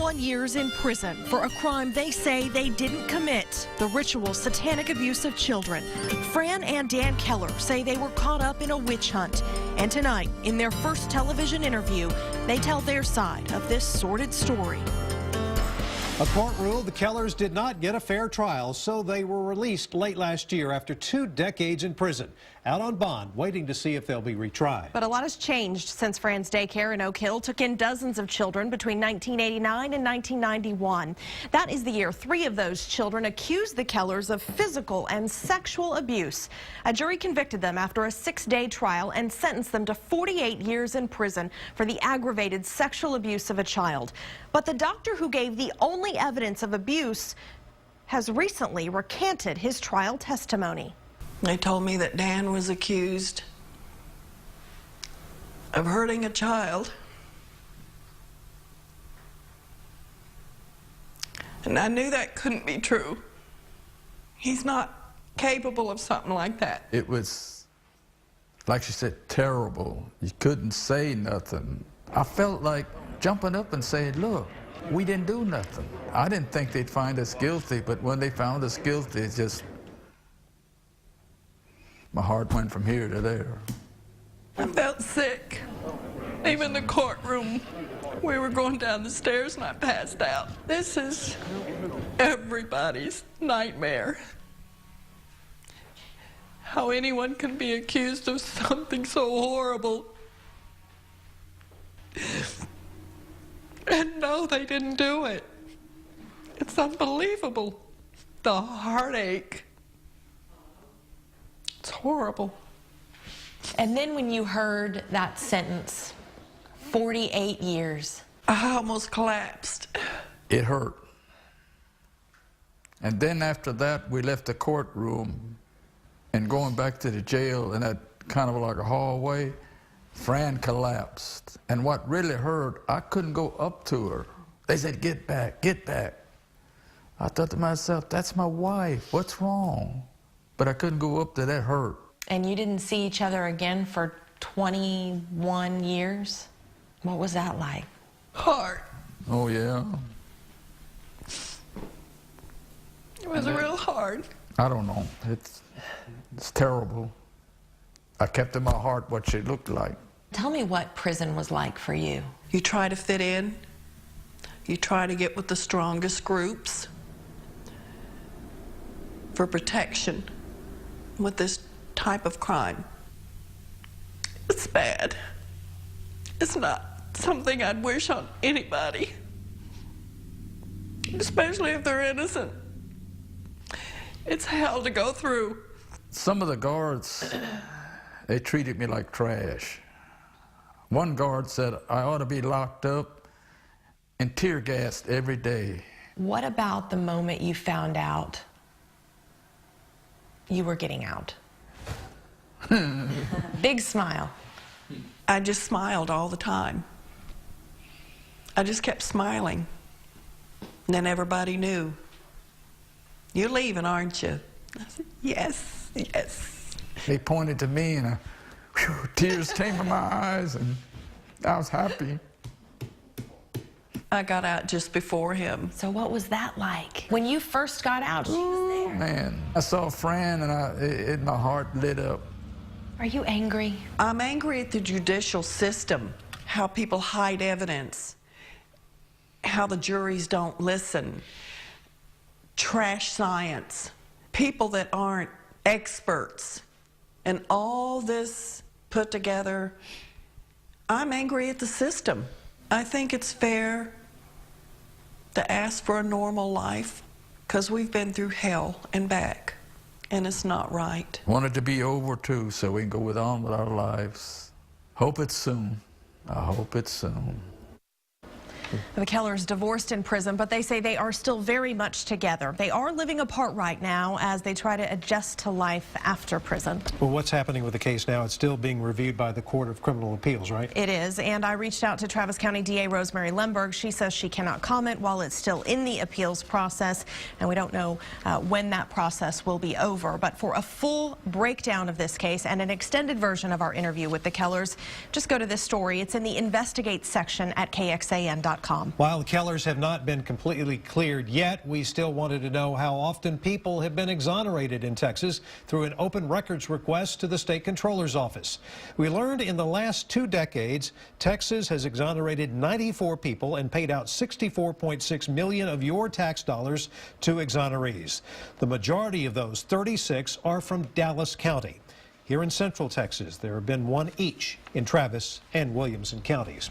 21 years in prison for a crime they say they didn't commit, the ritual satanic abuse of children. Fran and Dan Keller say they were caught up in a witch hunt. And tonight, in their first television interview, they tell their side of this sordid story. A court ruled the Kellers did not get a fair trial, so they were released late last year after 2 decades in prison, out on bond, waiting to see if they'll be retried. But a lot has changed since Fran's daycare in Oak Hill took in dozens of children between 1989 and 1991. That is the year 3 of those children accused the Kellers of physical and sexual abuse. A jury convicted them after a 6-day trial and sentenced them to 48 years in prison for the aggravated sexual abuse of a child. But the doctor who gave the only evidence of abuse has recently recanted his trial testimony. They told me that Dan was accused of hurting a child. And I knew that couldn't be true. He's not capable of something like that. It was, like she said, terrible. You couldn't say nothing. I felt like jumping up and saying, look, we didn't do nothing. I didn't think they'd find us guilty, but when they found us guilty, it just, my heart went from here to there. I felt sick. Even in the courtroom, we were going down the stairs and I passed out. This is everybody's nightmare. How anyone can be accused of something so horrible and no, they didn't do it. It's unbelievable. The heartache. It's horrible. And then when you heard that sentence, 48 years. I almost collapsed. It hurt. And then after that, we left the courtroom and going back to the jail in that kind of like a hallway, Fran collapsed. And what really hurt, I couldn't go up to her. They said, get back, get back. I thought to myself, that's my wife, what's wrong? But I couldn't go up there, that hurt. And you didn't see each other again for 21 years? What was that like? Hard. Oh, yeah? It was real hard. I don't know. It's terrible. I kept in my heart what she looked like. Tell me what prison was like for you. You try to fit in. You try to get with the strongest groups for protection with this type of crime. It's bad. It's not something I'd wish on anybody, especially if they're innocent. It's hell to go through. Some of the guards, they treated me like trash. One guard said I ought to be locked up and tear gassed every day. What about the moment you found out you were getting out? Big smile. I just smiled all the time. I just kept smiling. And then everybody knew. You're leaving, aren't you? I said, yes, yes. They pointed to me and tears came from my eyes and I was happy. I got out just before him. So what was that like? When you first got out, she was there. Man, I saw Fran and my heart lit up. Are you angry? I'm angry at the judicial system, how people hide evidence, how the juries don't listen, trash science, people that aren't experts, and all this put together. I'm angry at the system. I think it's fair to ask for a normal life because we've been through hell and back, and it's not right. Want it to be over too so we can go on with our lives. Hope it's soon. I hope it's soon. The Kellers divorced in prison, but they say they are still very much together. They are living apart right now as they try to adjust to life after prison. Well, what's happening with the case now? It's still being reviewed by the Court of Criminal Appeals, right? It is, and I reached out to Travis County DA Rosemary Lemberg. She says she cannot comment while it's still in the appeals process, and we don't know when that process will be over. But for a full breakdown of this case and an extended version of our interview with the Kellers, just go to this story. It's in the Investigate section at KXAN.com. TexasNews.com. While the Kellers have not been completely cleared yet, we still wanted to know how often people have been exonerated in Texas through an open records request to the state controller's office. We learned in the last 2 decades, Texas has exonerated 94 people and paid out $64.6 million of your tax dollars to exonerees. The majority of those, 36, are from Dallas County. Here in Central Texas, there have been 1 each in Travis and Williamson counties.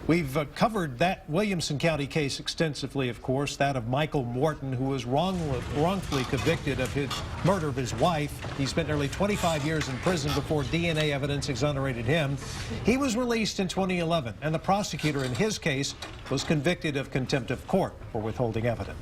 We've covered that Williamson County case extensively, of course, that of Michael Morton, who was wrongfully convicted of his murder of his wife. He spent nearly 25 years in prison before DNA evidence exonerated him. He was released in 2011, and the prosecutor in his case was convicted of contempt of court for withholding evidence.